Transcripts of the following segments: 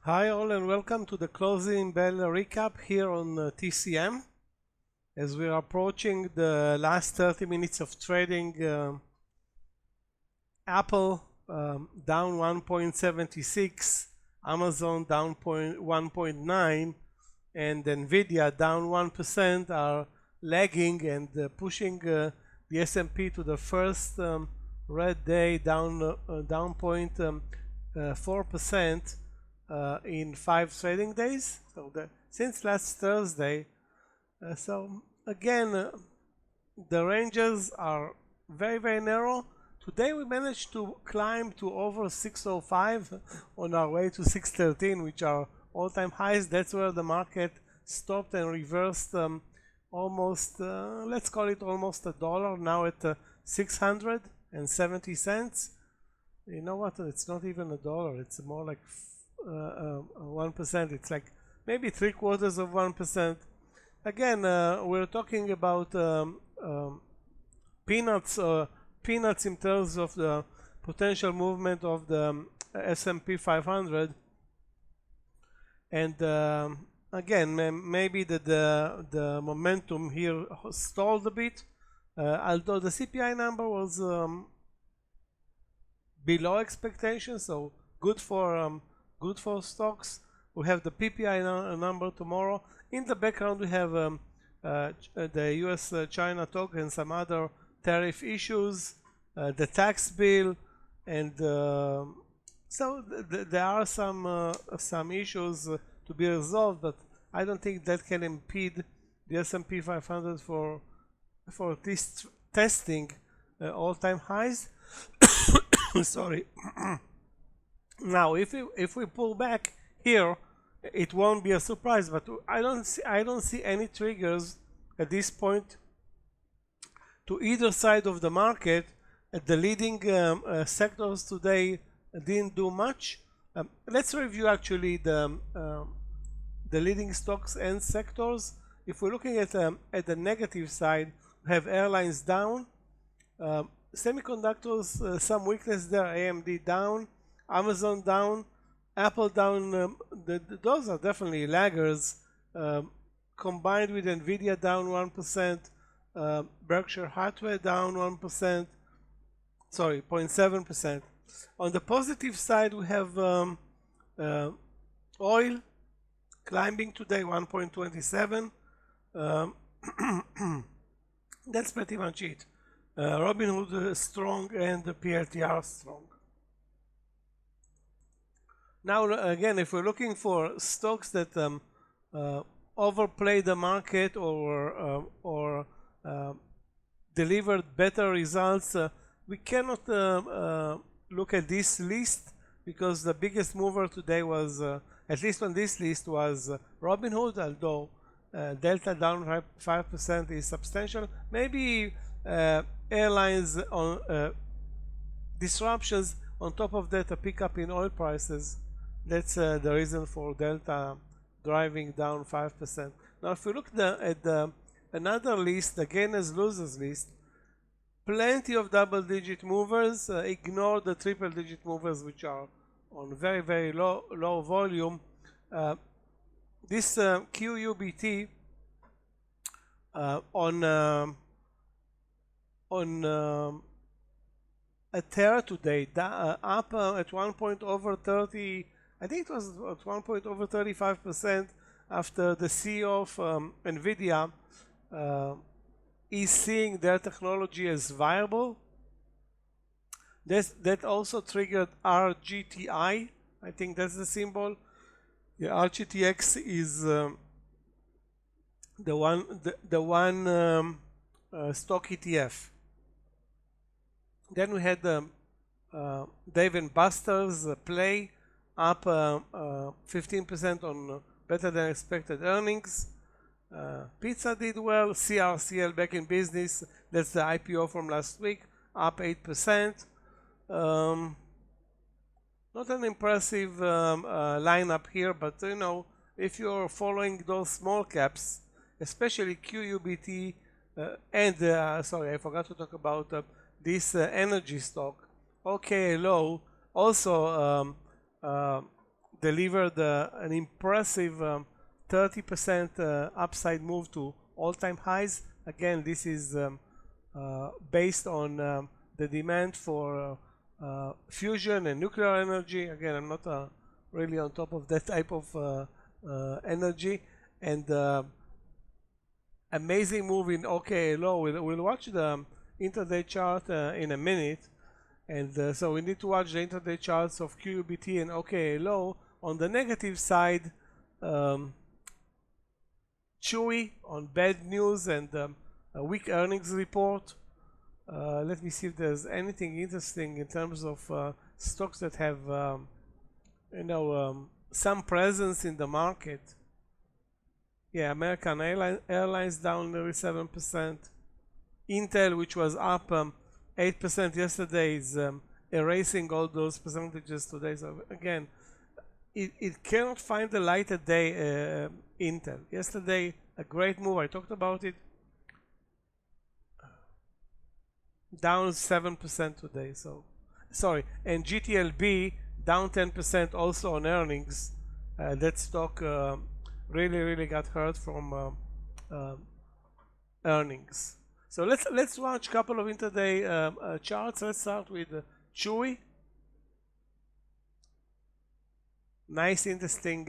Hi all and welcome to the closing bell recap here on TCM. As we are approaching the last 30 minutes of trading, Apple down 1.76, Amazon down 1.9, and NVDA down 1% are lagging and pushing the S&P to the first red day down 0.4% in 5 trading days. So since last Thursday. So again, the ranges are very narrow. Today we managed to climb to over 605 on our way to 613, which are all-time highs. That's where the market stopped and reversed almost, let's call it almost $1, now at 670 cents. You know what, it's not even $1, it's more like 1%. It's like maybe 0.75%. Again, we're talking about peanuts in terms of the potential movement of the S&P 500. And again, maybe the momentum here stalled a bit, although the CPI number was below expectations, so good for stocks. We have the PPI number tomorrow. In the background, we have the US-China talk and some other tariff issues, the tax bill, and so there are some issues to be resolved, but I don't think that can impede the S&P 500 for at least testing all-time highs. Sorry. Now, if we pull back here, it won't be a surprise, but I don't see any triggers at this point to either side of the market. The leading sectors today didn't do much. Let's review actually the leading stocks and sectors. If we're looking at the negative side, we have airlines down, semiconductors, some weakness there, AMD down, Amazon down, Apple down. Those are definitely laggers, combined with NVIDIA down 1%, Berkshire Hathaway down 1%, sorry, 0.7%. On the positive side, we have oil climbing today 1.27. That's pretty much it. Robinhood strong and the PLTR strong. Now again, if we're looking for stocks that overplay the market or delivered better results, we cannot look at this list because the biggest mover today was, at least on this list, was Robinhood, although Delta down 5% is substantial. Maybe airlines on disruptions, on top of that a pickup in oil prices. That's the reason for Delta driving down 5%. Now if we look at another list, the gainers losers list, plenty of double-digit movers. Ignore the triple-digit movers, which are on very low volume. This QUBT on a tear today, up at 1.30. I think it was at 1.35% after the CEO of NVIDIA is seeing their technology as viable. That also triggered RGTI. I think that's the symbol. The RGTX is the one stock ETF. Then we had Dave and Buster's play up 15% on better than expected earnings. Pizza did well. CRCL back in business. That's the IPO from last week, up 8%. Not an impressive lineup here, but you know, if you're following those small caps, especially QUBT and sorry, I forgot to talk about this energy stock, ORCL, also delivered an impressive 30% upside move to all-time highs. Again, this is based on the demand for fusion and nuclear energy. Again, I'm not really on top of that type of energy. And amazing move in ORCL. We'll watch the intraday chart in a minute. And so we need to watch the intraday charts of QUBT and ORCL. On the negative side, Chewy on bad news and a weak earnings report. Let me see if there's anything interesting in terms of stocks that have, some presence in the market. Yeah, American Airlines down nearly 7%. Intel, which was up 8% yesterday, is erasing all those percentages today. So again, it cannot find the light of day. Intel yesterday, a great move. I talked about it. Down 7% today. So sorry, and GTLB down 10% also on earnings. That stock really got hurt from earnings. So let's watch a couple of intraday charts. Let's start with Chewy. Nice, interesting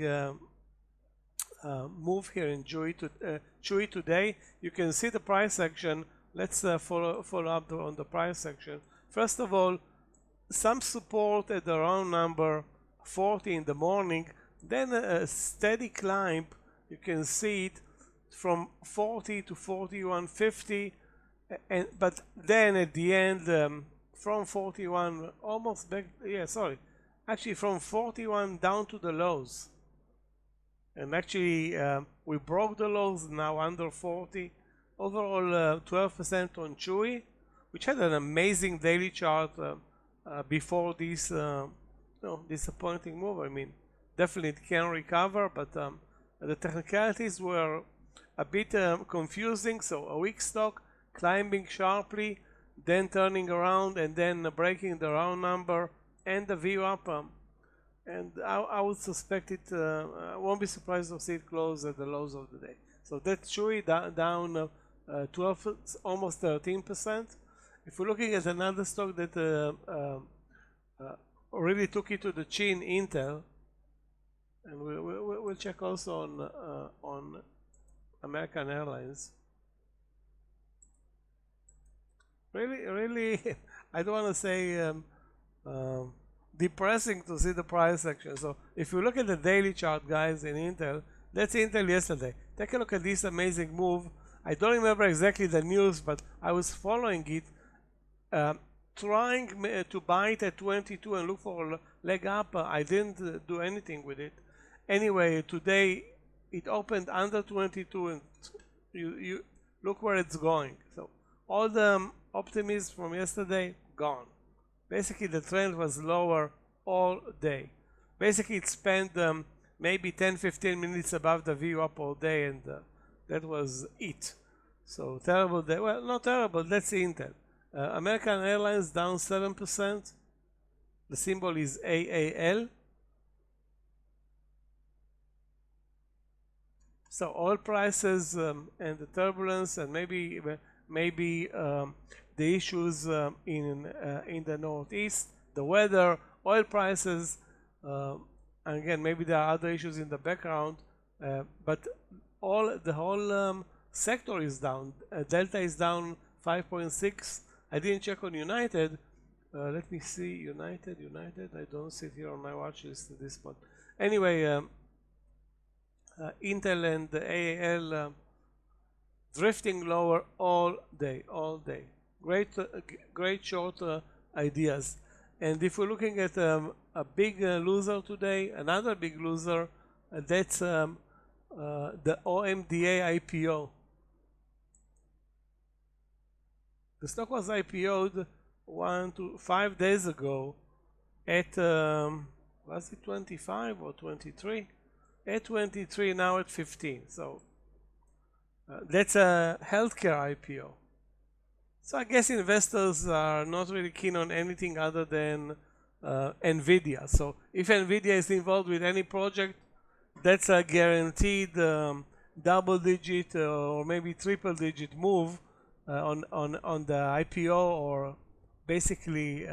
move here in Chewy today. You can see the price action. Let's follow up on the price action. First of all, some support at the round number 40 in the morning, then a steady climb. You can see it from 40 to 41.50, but then at the end from 41 almost back. Yeah, sorry. Actually, from 41 down to the lows, and actually we broke the lows, now under 40. Overall 12% on Chewy, which had an amazing daily chart before this disappointing move. I mean, definitely it can recover, but the technicalities were a bit confusing. So a weak stock climbing sharply, then turning around, and then breaking the round number and the view up, and I would suspect it. I won't be surprised to see it close at the lows of the day. So that's Chewy down 12, almost 13%. If we're looking at another stock that really took it to the chin, Intel, and we'll check also on American Airlines. Really, I don't want to say depressing to see the price action. So if you look at the daily chart, guys, in Intel, that's Intel yesterday. Take a look at this amazing move. I don't remember exactly the news, but I was following it, trying to buy it at 22 and look for a leg up. I didn't do anything with it. Anyway, today it opened under 22, and you look where it's going. So all the optimism from yesterday gone. Basically, the trend was lower all day. Basically, it spent maybe 10-15 minutes above the view up all day, and that was it. So terrible day. Well, not terrible. Let's see Intel. American Airlines down 7%. The symbol is AAL. So oil prices and the turbulence, and maybe the issues in the Northeast, the weather, oil prices, and again maybe there are other issues in the background, but the whole sector is down. Delta is down 5.6. I didn't check on United. Let me see United. I don't see it here on my watch list at this point. Anyway, Intel and the AAL drifting lower all day. Great short ideas. And if we're looking at a big loser today, another big loser, that's the OMDA IPO. The stock was IPO'd 1 to 5 days ago at was it 25 or 23? At 23, now at 15. So that's a healthcare IPO. So I guess investors are not really keen on anything other than NVIDIA. So if NVIDIA is involved with any project, that's a guaranteed double-digit or maybe triple-digit move on the IPO, or basically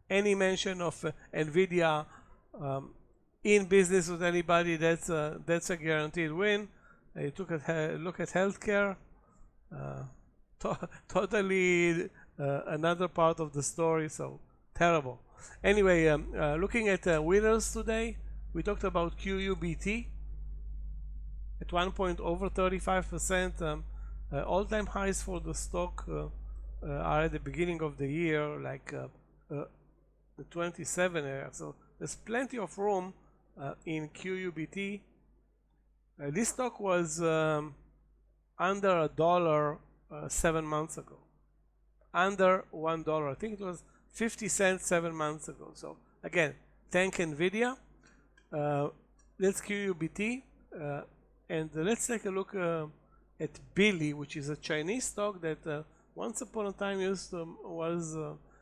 any mention of NVIDIA in business with anybody. That's a guaranteed win. You took a look at healthcare. Totally another part of the story. So terrible. Anyway, looking at winners today, we talked about QUBT at 1.35%. All-time highs for the stock are at the beginning of the year, like the 27 area. So there's plenty of room in QUBT. This stock was under $1 7 months ago. Under $1. I think it was 50 cents 7 months ago. So again, thank NVIDIA. Let's QUBT. And let's take a look at Billy, which is a Chinese stock that once upon a time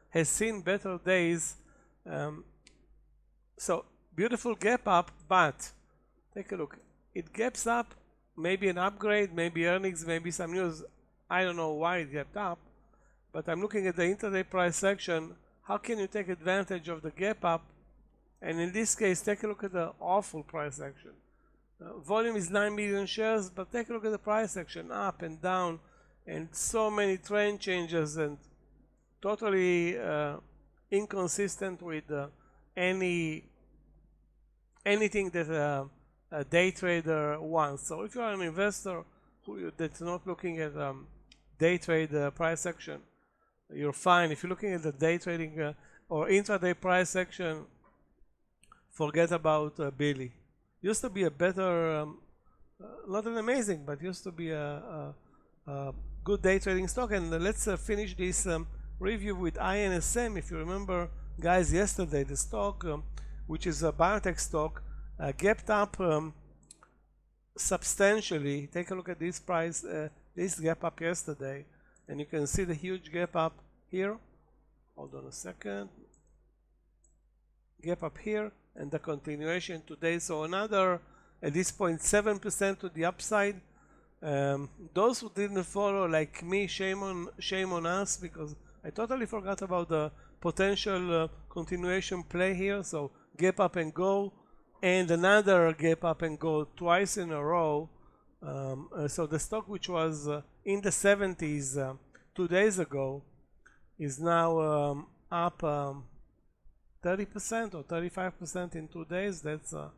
has seen better days. So beautiful gap up, but take a look. It gaps up, maybe an upgrade, maybe earnings, maybe some news. I don't know why it gapped up, but I'm looking at the intraday price action. How can you take advantage of the gap up? And in this case, take a look at the awful price action. Volume is 9 million shares, but take a look at the price action, up and down, and so many trend changes, and totally inconsistent with anything that a day trader wants. So if you are an investor that's not looking at day trade price action, you're fine. If you're looking at the day trading or intraday price action, forget about Billy. Used to be a better, not an amazing, but used to be a good day trading stock. And let's finish this review with INSM. If you remember, guys, yesterday the stock, which is a biotech stock, gapped up substantially. Take a look at this price, this gap up yesterday, and you can see the huge gap up here. Hold on a second. Gap up here, and the continuation today. So another, at this point, 7% to the upside. Those who didn't follow, like me, shame on us, because I totally forgot about the potential continuation play here. So gap up and go, and another gap up and go twice in a row. So the stock, which was in the 70s 2 days ago, is now up 30% or 35% in 2 days. That's a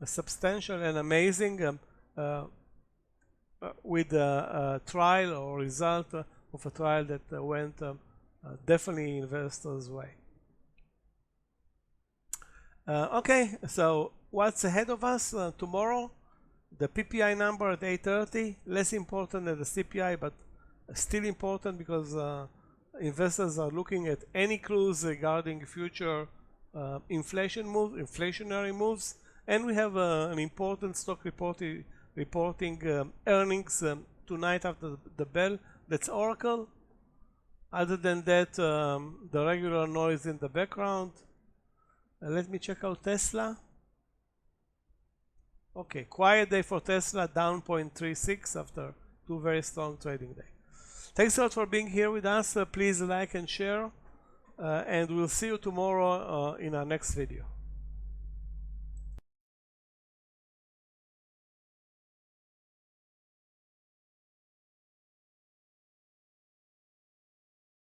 substantial and amazing with a trial or result of a trial that went definitely investors' way. Okay, so what's ahead of us tomorrow? The PPI number at 8:30, less important than the CPI, but still important because investors are looking at any clues regarding future inflationary moves, and we have an important stock reporting earnings tonight after the bell. That's ORCL. Other than that, the regular noise in the background. Let me check out Tesla. Okay, quiet day for Tesla, down 0.36 after 2 very strong trading days. Thanks a lot for being here with us. Please like and share, and we'll see you tomorrow in our next video.